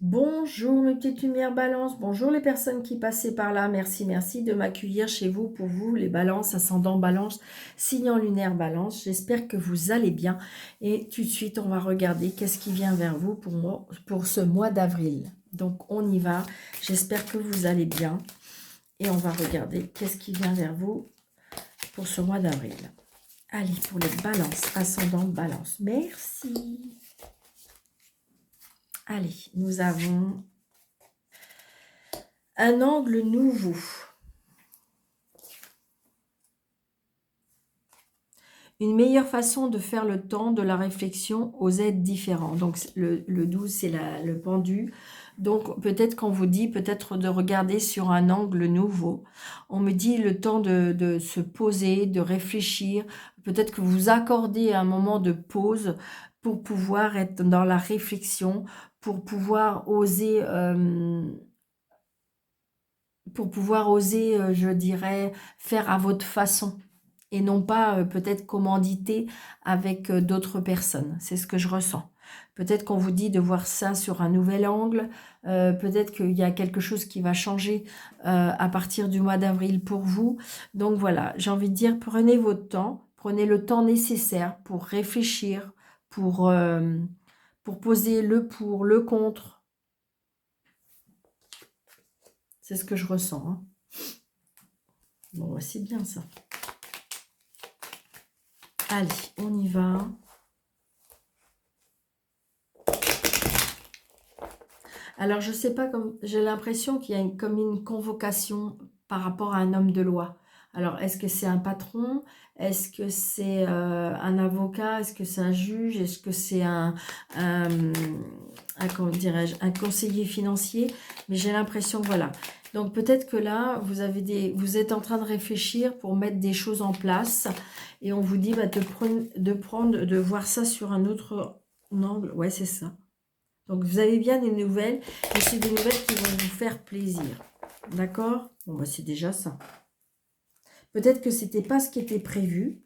Bonjour mes petites lumières balance, bonjour les personnes qui passaient par là, merci de m'accueillir chez vous pour vous les balances, ascendant balance, signe lunaire balance, j'espère que vous allez bien et tout de suite on va regarder qu'est-ce qui vient vers vous pour moi, pour ce mois d'avril. Donc on y va, j'espère que vous allez bien et on va regarder qu'est-ce qui vient vers vous pour ce mois d'avril. Allez, pour les balances, ascendant balance, merci. Allez, nous avons un angle nouveau. Une meilleure façon de faire le temps de la réflexion aux aides différents. Donc, le 12, c'est le pendu. Donc, peut-être qu'on vous dit peut-être de regarder sur un angle nouveau. On me dit le temps de se poser, de réfléchir. Peut-être que vous accordez un moment de pause pour pouvoir être dans la réflexion, pour pouvoir oser... je dirais, faire à votre façon et non pas peut-être commanditer avec d'autres personnes. C'est ce que je ressens. Peut-être qu'on vous dit de voir ça sur un nouvel angle, peut-être qu'il y a quelque chose qui va changer à partir du mois d'avril pour vous. Donc voilà, j'ai envie de dire, prenez votre temps, prenez le temps nécessaire pour réfléchir, pour, euh, pour poser le pour, le contre. C'est ce que je ressens, hein. Bon, c'est bien ça. Allez, on y va. Alors, je sais pas, comme j'ai l'impression qu'il y a comme une convocation par rapport à un homme de loi. Alors, est-ce que c'est un patron? Est-ce que c'est un avocat? Est-ce que c'est un juge? Est-ce que c'est comment dirais-je, un conseiller financier? Mais j'ai l'impression, voilà. Donc, peut-être que là, vous êtes en train de réfléchir pour mettre des choses en place. Et on vous dit bah, de voir ça sur un autre angle. Ouais, c'est ça. Donc, vous avez bien des nouvelles, et c'est des nouvelles qui vont vous faire plaisir. D'accord? Bon, bah, c'est déjà ça. Peut-être que c'était pas ce qui était prévu.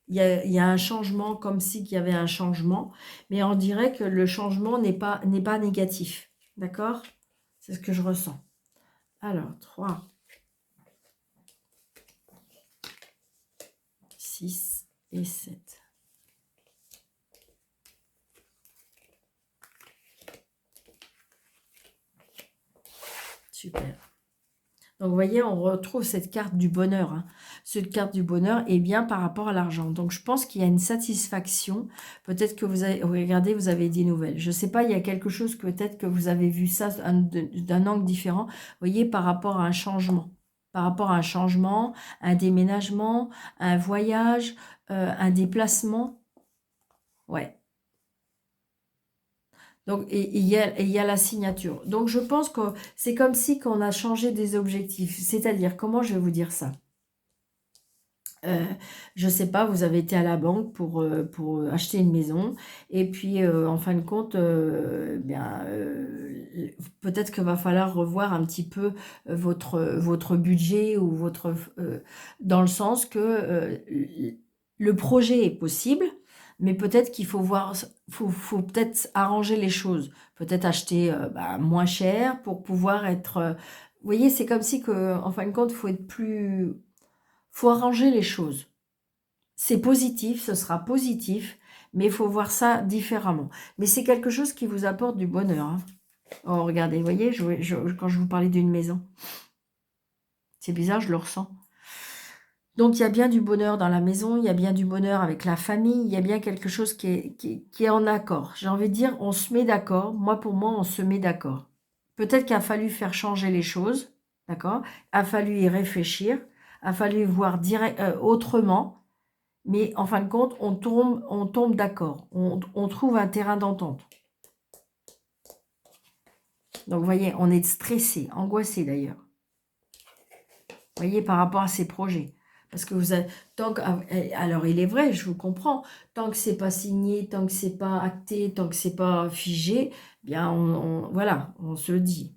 Il y a un changement, comme si qu'il y avait un changement, mais on dirait que le changement n'est pas négatif. D'accord? C'est ce que je ressens. Alors, 3, 6 et 7. Super. Donc, vous voyez, on retrouve cette carte du bonheur, hein. Cette carte du bonheur est bien par rapport à l'argent. Donc, je pense qu'il y a une satisfaction. Peut-être que vous avez, regardez, vous avez des nouvelles. Je ne sais pas, il y a quelque chose que peut-être que vous avez vu ça d'un angle différent. Vous voyez, par rapport à un changement. Par rapport à un changement, un déménagement, un voyage, un déplacement. Ouais. Donc, et il y a la signature. Donc, je pense que c'est comme si qu'on a changé des objectifs. C'est-à-dire, comment je vais vous dire ça? Je ne sais pas, vous avez été à la banque pour acheter une maison et puis en fin de compte, peut-être qu'il va falloir revoir un petit peu votre budget ou dans le sens que le projet est possible, mais peut-être qu'il faut voir, faut peut-être arranger les choses, peut-être acheter moins cher pour pouvoir être... vous voyez, c'est comme si que, en fin de compte, faut arranger les choses. C'est positif, ce sera positif, mais il faut voir ça différemment. Mais c'est quelque chose qui vous apporte du bonheur, hein. Oh, regardez, vous voyez, quand je vous parlais d'une maison, c'est bizarre, je le ressens. Donc, il y a bien du bonheur dans la maison, il y a bien du bonheur avec la famille, il y a bien quelque chose qui est en accord. J'ai envie de dire, on se met d'accord. Moi, pour moi, on se met d'accord. Peut-être qu'il a fallu faire changer les choses, d'accord? A fallu y réfléchir, a fallu voir autrement. Mais en fin de compte, on tombe d'accord. On trouve un terrain d'entente. Donc, vous voyez, on est stressé, angoissé d'ailleurs. Vous voyez, par rapport à ces projets. Parce que vous avez, alors, il est vrai, je vous comprends. Tant que c'est pas signé, tant que c'est pas acté, tant que c'est pas figé, bien, voilà, on se le dit.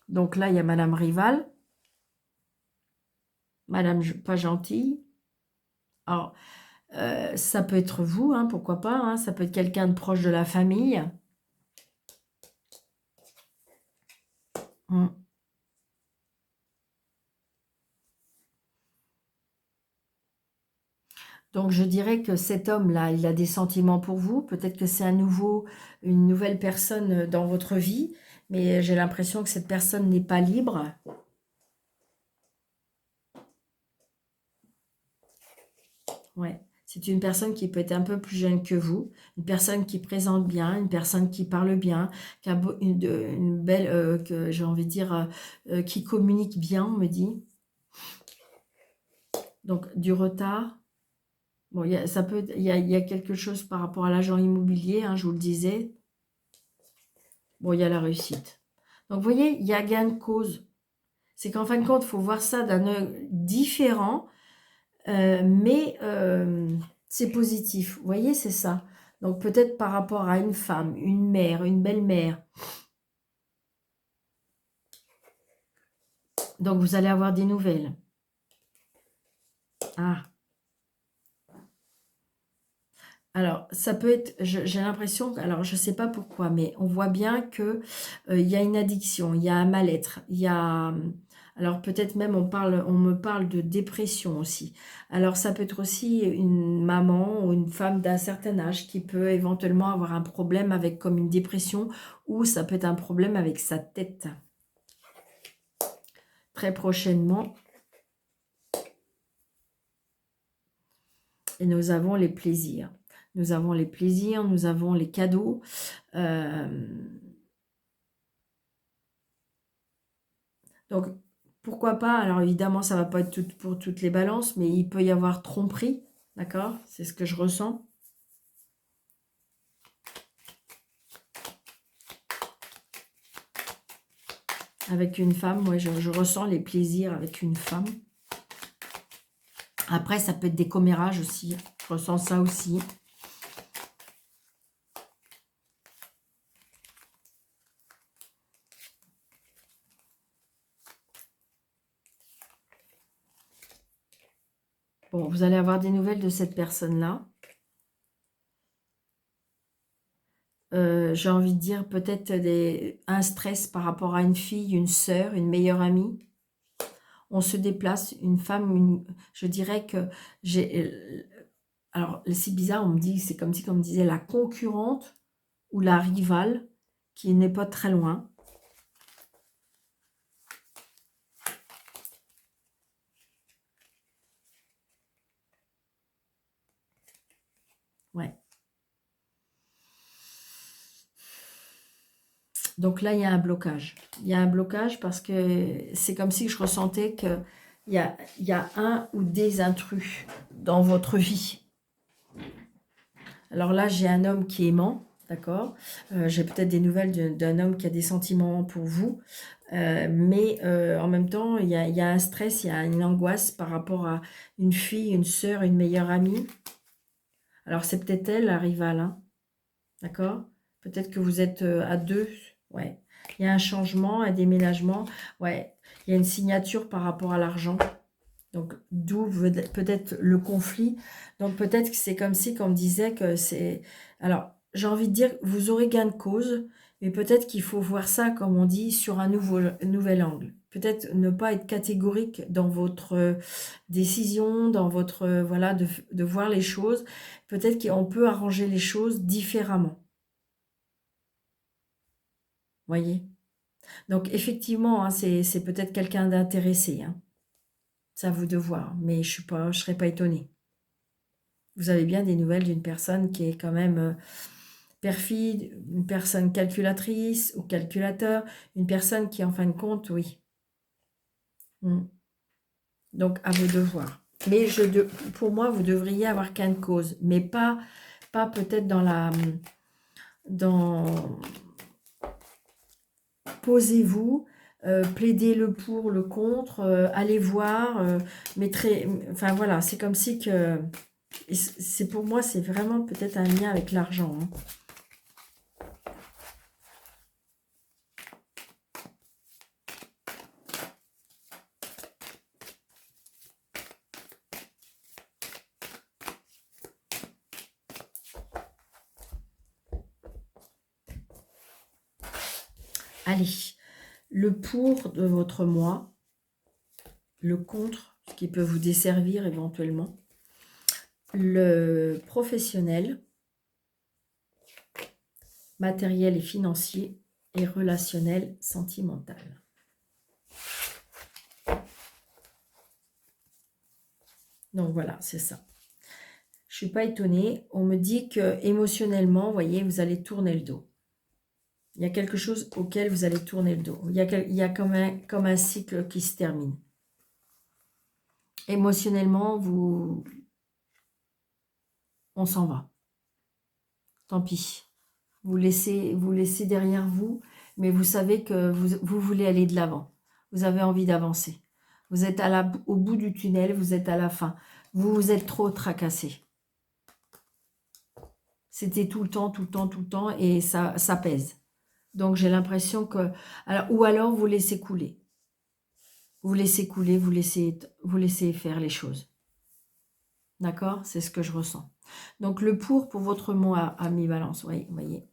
Donc là, il y a Madame Rival. Madame pas gentille. Alors, Ça peut être vous, hein, pourquoi pas, hein, ça peut être quelqu'un de proche de la famille. Mm. Donc je dirais que cet homme-là, il a des sentiments pour vous. Peut-être que c'est une nouvelle personne dans votre vie, mais j'ai l'impression que cette personne n'est pas libre. Ouais. C'est une personne qui peut être un peu plus jeune que vous, une personne qui présente bien, une personne qui parle bien, qui a une belle, j'ai envie de dire, qui communique bien, on me dit. Donc du retard. Bon, ça peut, il y a quelque chose par rapport à l'agent immobilier, hein, je vous le disais. Bon, il y a la réussite. Donc, vous voyez, il y a gain de cause. C'est qu'en fin de compte, il faut voir ça d'un œil différent, mais c'est positif. Vous voyez, c'est ça. Donc, peut-être par rapport à une femme, une mère, une belle-mère. Donc, vous allez avoir des nouvelles. Ah. Alors, ça peut être, j'ai l'impression, alors je ne sais pas pourquoi, mais on voit bien que il y a une addiction, il y a un mal-être, il y a, alors peut-être même on me parle de dépression aussi. Alors ça peut être aussi une maman ou une femme d'un certain âge qui peut éventuellement avoir un problème avec comme une dépression ou ça peut être un problème avec sa tête. Très prochainement, et nous avons les plaisirs. Nous avons les plaisirs, nous avons les cadeaux. Donc, pourquoi pas, alors évidemment, ça ne va pas être pour toutes les balances, mais il peut y avoir tromperie, d'accord? C'est ce que je ressens. Avec une femme, moi, je ressens les plaisirs avec une femme. Après, ça peut être des commérages aussi, je ressens ça aussi. Bon, vous allez avoir des nouvelles de cette personne-là. J'ai envie de dire peut-être un stress par rapport à une fille, une sœur, une meilleure amie. On se déplace, une femme, je dirais que j'ai... Alors, c'est bizarre, on me dit, c'est comme si on me disait la concurrente ou la rivale qui n'est pas très loin. Ouais. Donc là, il y a un blocage. Il y a un blocage parce que c'est comme si je ressentais qu'il il y a un ou des intrus dans votre vie. Alors là, j'ai un homme qui est aimant, d'accord? J'ai peut-être des nouvelles d'un homme qui a des sentiments pour vous. Mais en même temps, il y a un stress, il y a une angoisse par rapport à une fille, une sœur, une meilleure amie. Alors, c'est peut-être elle, la rivale, hein, d'accord? Peut-être que vous êtes à deux, ouais. Il y a un changement, un déménagement, ouais. Il y a une signature par rapport à l'argent. Donc, d'où peut-être le conflit. Donc, peut-être que c'est comme si, qu'on me disait que c'est... Alors, j'ai envie de dire, vous aurez gain de cause, mais peut-être qu'il faut voir ça, comme on dit, sur un nouvel angle. Peut-être ne pas être catégorique dans votre décision, dans votre... voilà, de voir les choses. Peut-être qu'on peut arranger les choses différemment. Voyez? Donc, effectivement, hein, c'est peut-être quelqu'un d'intéressé, hein. C'est à vous de voir, mais je serais pas étonnée. Vous avez bien des nouvelles d'une personne qui est quand même perfide, une personne calculatrice ou calculateur, une personne qui, en fin de compte, oui. Donc, à vous de voir. Mais pour moi, vous devriez avoir qu'une cause, mais pas peut-être dans posez-vous, plaidez le pour, le contre, allez voir, enfin voilà, c'est comme si que, c'est pour moi, c'est vraiment peut-être un lien avec l'argent, hein. Allez, le pour de votre mois, le contre, ce qui peut vous desservir éventuellement, le professionnel, matériel et financier, et relationnel, sentimental. Donc voilà, c'est ça. Je suis pas étonnée. On me dit que émotionnellement, vous voyez, vous allez tourner le dos. Il y a quelque chose auquel vous allez tourner le dos. Il y a comme un cycle qui se termine. Émotionnellement, on s'en va. Tant pis. Vous laissez derrière vous, mais vous savez que vous voulez aller de l'avant. Vous avez envie d'avancer. Vous êtes au bout du tunnel, vous êtes à la fin. Vous vous êtes trop tracassé. C'était tout le temps, tout le temps, tout le temps, et ça pèse. Donc j'ai l'impression que... ou alors vous laissez couler. Vous laissez couler, vous laissez faire les choses. D'accord? C'est ce que je ressens. Donc le pour votre mois à mi-balance, oui, vous voyez.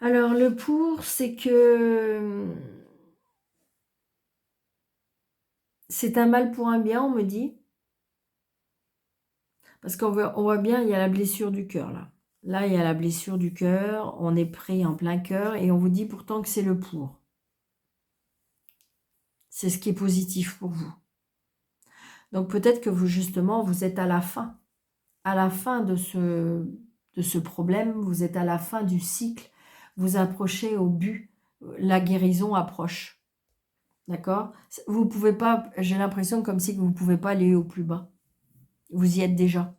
Alors le pour, c'est que c'est un mal pour un bien, on me dit. Parce qu'on voit bien, il y a la blessure du cœur là. Là, il y a la blessure du cœur, on est pris en plein cœur et on vous dit pourtant que c'est le pour. C'est ce qui est positif pour vous. Donc peut-être que vous, justement, vous êtes à la fin. À la fin de ce problème, vous êtes à la fin du cycle. Vous approchez au but. La guérison approche. D'accord? Vous pouvez pas, j'ai l'impression comme si vous ne pouvez pas aller au plus bas. Vous y êtes déjà.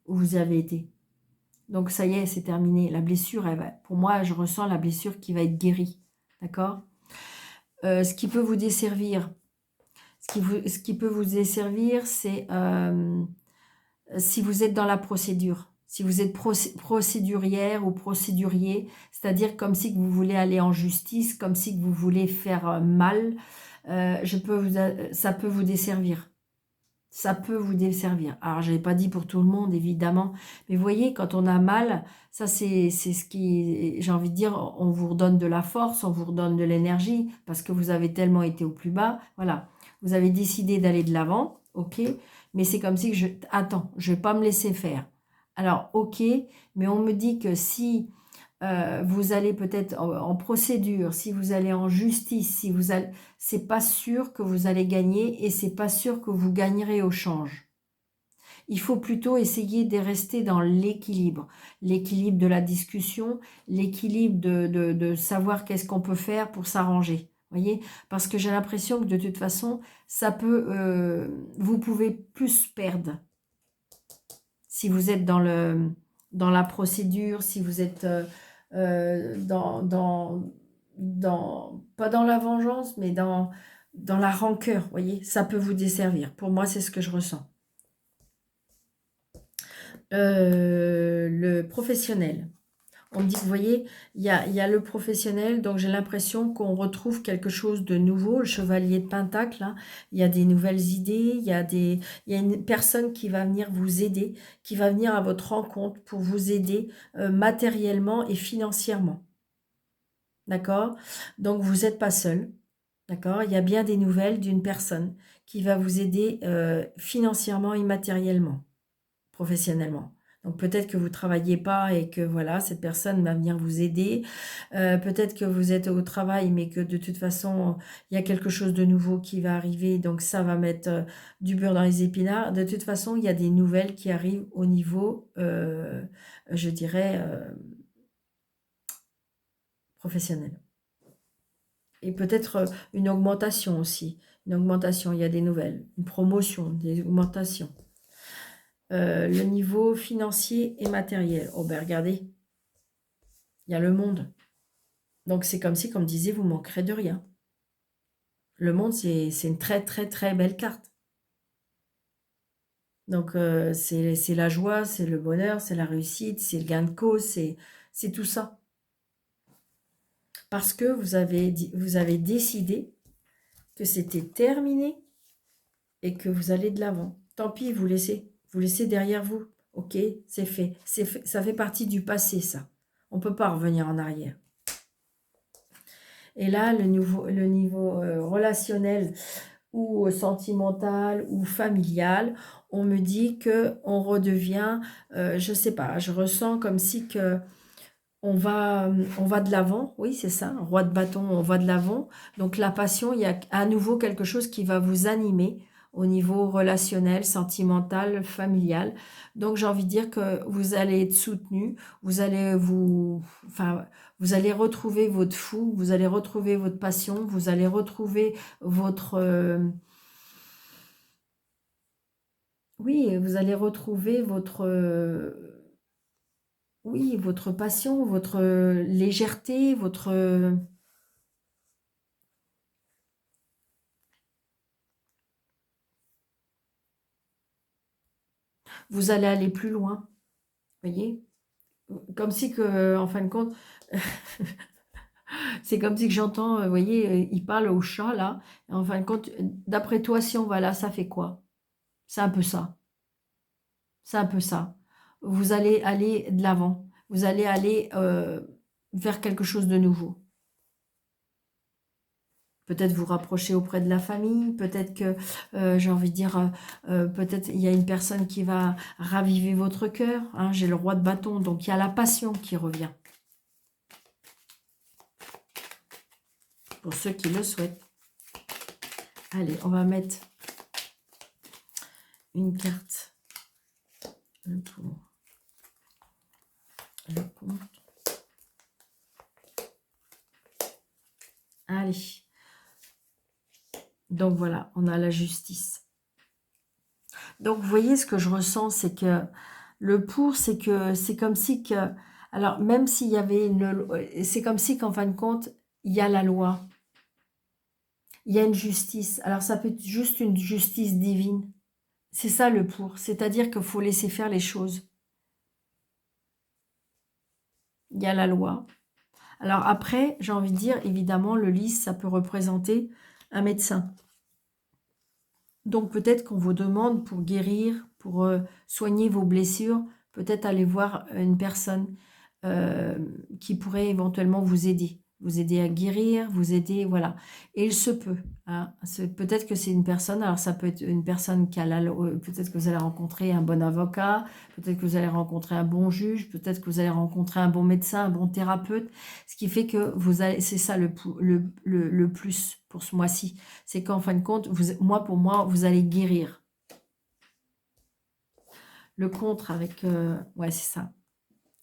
Où vous y avez été. Donc ça y est, c'est terminé. La blessure, pour moi, je ressens la blessure qui va être guérie. D'accord? Ce qui peut vous desservir, ce qui peut vous desservir, c'est si vous êtes dans la procédure. Si vous êtes procédurière ou procédurier, c'est-à-dire comme si vous voulez aller en justice, comme si vous voulez faire mal, ça peut vous desservir. Ça peut vous desservir. Alors, je n'avais pas dit pour tout le monde, évidemment. Mais vous voyez, quand on a mal, ça, c'est ce qui, j'ai envie de dire, on vous redonne de la force, on vous redonne de l'énergie, parce que vous avez tellement été au plus bas. Voilà. Vous avez décidé d'aller de l'avant, ok. Mais c'est comme si attends, je ne vais pas me laisser faire. Alors, ok, mais on me dit que si vous allez peut-être en procédure, si vous allez en justice, si vous allez, c'est pas sûr que vous allez gagner et c'est pas sûr que vous gagnerez au change. Il faut plutôt essayer de rester dans l'équilibre de la discussion, l'équilibre de savoir qu'est-ce qu'on peut faire pour s'arranger. Voyez, parce que j'ai l'impression que de toute façon, ça peut, vous pouvez plus perdre si vous êtes dans la procédure, si vous êtes pas dans la vengeance, mais dans la rancœur, vous voyez, ça peut vous desservir. Pour moi, c'est ce que je ressens. Le professionnel. On me dit, vous voyez, il y a le professionnel, donc j'ai l'impression qu'on retrouve quelque chose de nouveau, le chevalier de Pentacle, hein. Il y a des nouvelles idées, il y a une personne qui va venir vous aider, qui va venir à votre rencontre pour vous aider matériellement et financièrement. D'accord? Donc, vous n'êtes pas seul. D'accord? Il y a bien des nouvelles d'une personne qui va vous aider financièrement et matériellement, professionnellement. Donc, peut-être que vous ne travaillez pas et que voilà, cette personne va venir vous aider. Peut-être que vous êtes au travail, mais que de toute façon, il y a quelque chose de nouveau qui va arriver. Donc, ça va mettre du beurre dans les épinards. De toute façon, il y a des nouvelles qui arrivent au niveau, je dirais, professionnel. Et peut-être une augmentation aussi. Une augmentation, il y a des nouvelles. Une promotion, des augmentations. Le niveau financier et matériel. Oh ben regardez, il y a le monde. Donc c'est comme si, comme disait, vous manquerez de rien. Le monde, c'est une très très très belle carte. Donc c'est la joie, c'est le bonheur, c'est la réussite, c'est le gain de cause, c'est tout ça. Parce que vous avez décidé que c'était terminé et que vous allez de l'avant. Tant pis, vous laissez derrière vous. Ok, c'est fait. Ça fait partie du passé, ça. On ne peut pas revenir en arrière. Et là, le niveau relationnel ou sentimental ou familial, on me dit que on redevient, je sais pas, je ressens comme si que on va de l'avant, oui, c'est ça, roi de bâton, on va de l'avant. Donc la passion, il y a à nouveau quelque chose qui va vous animer au niveau relationnel, sentimental, familial. Donc j'ai envie de dire que vous allez être soutenu, enfin, vous allez retrouver votre fou, vous allez retrouver votre passion, vous allez retrouver votre, oui, vous allez retrouver votre, oui, votre passion, votre légèreté, votre, vous allez aller plus loin, voyez? Comme si que, en fin de compte, c'est comme si que j'entends, vous voyez, il parle au chat là, et en fin de compte, d'après toi, si on va là, ça fait quoi? C'est un peu ça, c'est un peu ça. Vous allez aller de l'avant, vous allez aller vers quelque chose de nouveau. Peut-être vous rapprocher auprès de la famille, peut-être que, j'ai envie de dire, peut-être il y a une personne qui va raviver votre cœur, hein. J'ai le roi de bâton, donc il y a la passion qui revient, pour ceux qui le souhaitent. Allez, on va mettre une carte pour le compte. Allez. Donc voilà, on a la justice. Donc vous voyez, ce que je ressens, c'est que le pour, c'est que c'est comme si que... Alors même s'il y avait une... C'est comme si qu'en fin de compte, il y a la loi. Il y a une justice. Alors ça peut être juste une justice divine. C'est ça le pour. C'est-à-dire qu'il faut laisser faire les choses. Il y a la loi. Alors après, j'ai envie de dire, évidemment, le lys, ça peut représenter un médecin. Donc peut-être qu'on vous demande pour guérir, pour soigner vos blessures, peut-être aller voir une personne qui pourrait éventuellement vous aider à guérir, vous aider, voilà. Et il se peut, hein, peut-être que c'est une personne, alors ça peut être une personne qui a peut-être que vous allez rencontrer un bon avocat, peut-être que vous allez rencontrer un bon juge, peut-être que vous allez rencontrer un bon médecin, un bon thérapeute, ce qui fait que vous allez, c'est ça le plus pour ce mois-ci, c'est qu'en fin de compte, pour moi, vous allez guérir. Le contre avec, ouais, c'est ça.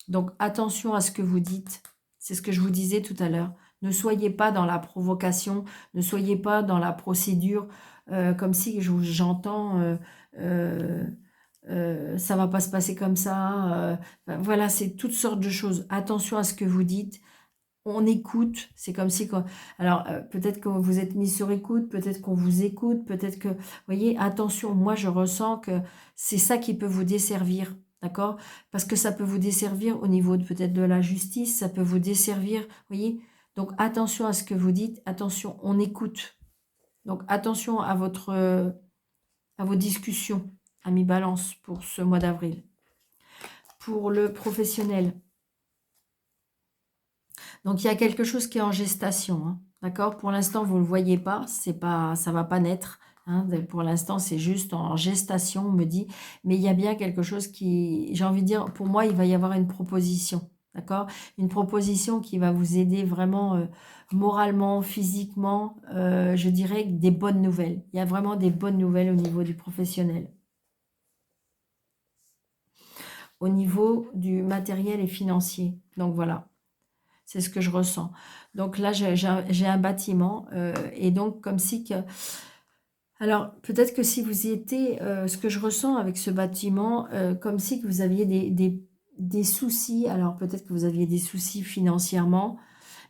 Donc, attention à ce que vous dites. C'est ce que je vous disais tout à l'heure. Ne soyez pas dans la provocation, ne soyez pas dans la procédure, comme si j'entends, ça va pas se passer comme ça. Enfin, voilà, c'est toutes sortes de choses. Attention à ce que vous dites. On écoute, c'est comme si... Alors, peut-être que vous êtes mis sur écoute, peut-être qu'on vous écoute, peut-être que... Vous voyez, attention, moi je ressens que c'est ça qui peut vous desservir, d'accord? Parce que ça peut vous desservir au niveau peut-être de la justice, ça peut vous desservir, vous voyez? Donc attention à ce que vous dites, attention, on écoute. Donc attention à à vos discussions, amis Balance, pour ce mois d'avril. Pour le professionnel, donc, il y a quelque chose qui est en gestation, hein, d'accord? Pour l'instant, vous ne le voyez pas, ça va pas naître. Hein, pour l'instant, c'est juste en gestation, on me dit. Mais il y a bien quelque chose qui... J'ai envie de dire, pour moi, il va y avoir une proposition, d'accord? Une proposition qui va vous aider vraiment moralement, physiquement, je dirais des bonnes nouvelles. Il y a vraiment des bonnes nouvelles au niveau du professionnel. Au niveau du matériel et financier. Donc, voilà. C'est ce que je ressens. Donc là, j'ai un bâtiment et donc comme si que... Alors, peut-être que si vous y étiez, ce que je ressens avec ce bâtiment, comme si que vous aviez des soucis. Alors, peut-être que vous aviez des soucis financièrement,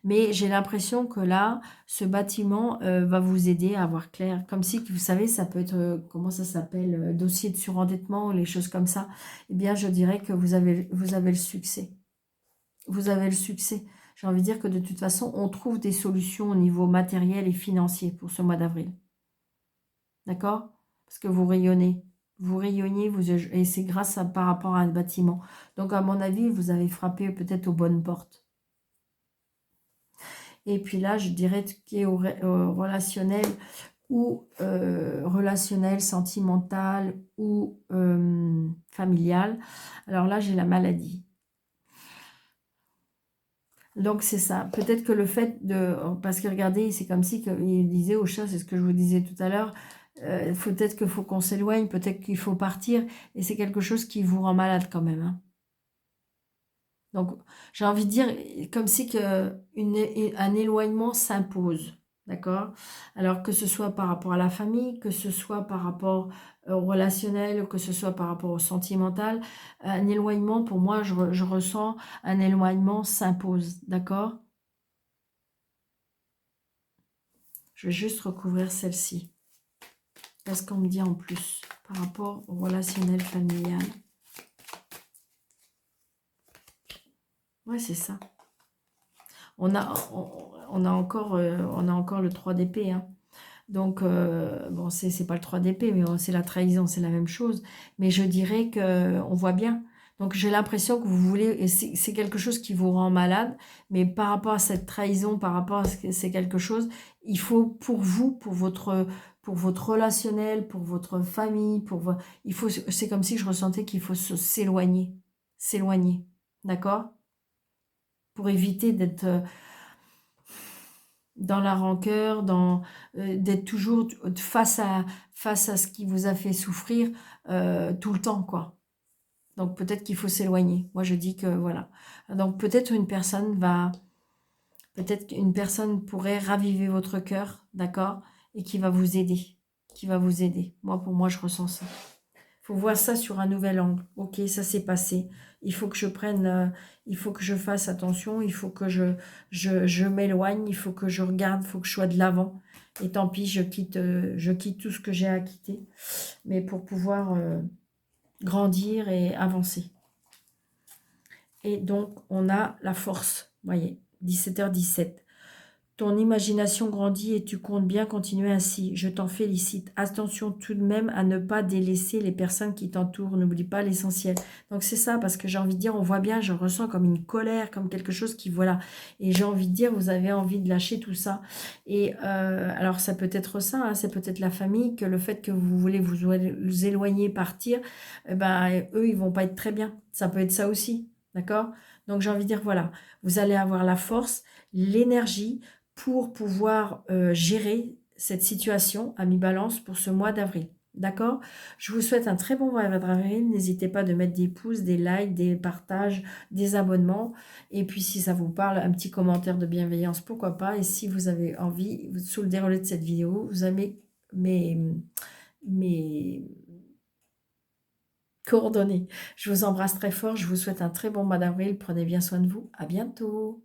mais j'ai l'impression que là, ce bâtiment va vous aider à avoir clair. Comme si, que vous savez, ça peut être, comment ça s'appelle, dossier de surendettement, les choses comme ça. Eh bien, je dirais que vous avez le succès. Vous avez le succès. J'ai envie de dire que de toute façon, on trouve des solutions au niveau matériel et financier pour ce mois d'avril. D'accord? Parce que vous rayonnez. Vous rayonnez, et c'est grâce par rapport à un bâtiment. Donc, à mon avis, vous avez frappé peut-être aux bonnes portes. Et puis là, je dirais ce qui est au relationnel ou relationnel, sentimental ou familial. Alors là, j'ai la maladie. Donc c'est ça. Peut-être que le fait de... Parce que regardez, c'est comme si il disait au chat, c'est ce que je vous disais tout à l'heure, peut-être qu'il faut qu'on s'éloigne, peut-être qu'il faut partir, et c'est quelque chose qui vous rend malade quand même, hein. Donc j'ai envie de dire, comme si un éloignement s'impose, d'accord? Alors que ce soit par rapport à la famille, que ce soit par rapport au relationnel, que ce soit par rapport au sentimental, un éloignement, pour moi, je ressens un éloignement s'impose, d'accord? Je vais juste recouvrir celle-ci. Qu'est-ce qu'on me dit en plus par rapport au relationnel familial? Ouais, c'est ça. On a, on a encore le 3 d'épée, hein. Donc, bon, c'est pas le 3 d'épée, mais c'est la trahison, c'est la même chose. Mais je dirais que on voit bien. Donc, j'ai l'impression que vous voulez, et c'est quelque chose qui vous rend malade, mais par rapport à cette trahison, par rapport à ce que c'est quelque chose, il faut pour vous, pour votre relationnel, pour votre famille, c'est comme si je ressentais qu'il faut s'éloigner, d'accord? Pour éviter d'être dans la rancœur, d'être toujours face à ce qui vous a fait souffrir tout le temps, quoi. Donc peut-être qu'il faut s'éloigner. Moi je dis que voilà. Donc peut-être qu'une personne pourrait raviver votre cœur, d'accord, et qui va vous aider, Moi pour moi je ressens ça. Faut voir ça sur un nouvel angle. Ok, ça s'est passé. Il faut que je prenne, il faut que je fasse attention, il faut que je m'éloigne, il faut que je regarde, il faut que je sois de l'avant. Et tant pis, je quitte tout ce que j'ai à quitter, mais pour pouvoir grandir et avancer. Et donc, on a la force, voyez, 17h17. Ton imagination grandit et tu comptes bien continuer ainsi. Je t'en félicite. Attention tout de même à ne pas délaisser les personnes qui t'entourent. N'oublie pas l'essentiel. Donc c'est ça, parce que j'ai envie de dire, on voit bien, je ressens comme une colère, comme quelque chose qui, voilà. Et j'ai envie de dire, vous avez envie de lâcher tout ça. Et alors ça peut être ça, hein, c'est peut-être la famille, que le fait que vous voulez vous éloigner, partir, eh ben, eux, ils vont pas être très bien. Ça peut être ça aussi, d'accord? Donc j'ai envie de dire, voilà, vous allez avoir la force, l'énergie, pour pouvoir gérer cette situation à mi-balance pour ce mois d'avril. D'accord? Je vous souhaite un très bon mois d'avril. N'hésitez pas de mettre des pouces, des likes, des partages, des abonnements. Et puis, si ça vous parle, un petit commentaire de bienveillance, pourquoi pas. Et si vous avez envie, sous le déroulé de cette vidéo, vous avez mes coordonnées. Je vous embrasse très fort. Je vous souhaite un très bon mois d'avril. Prenez bien soin de vous. À bientôt.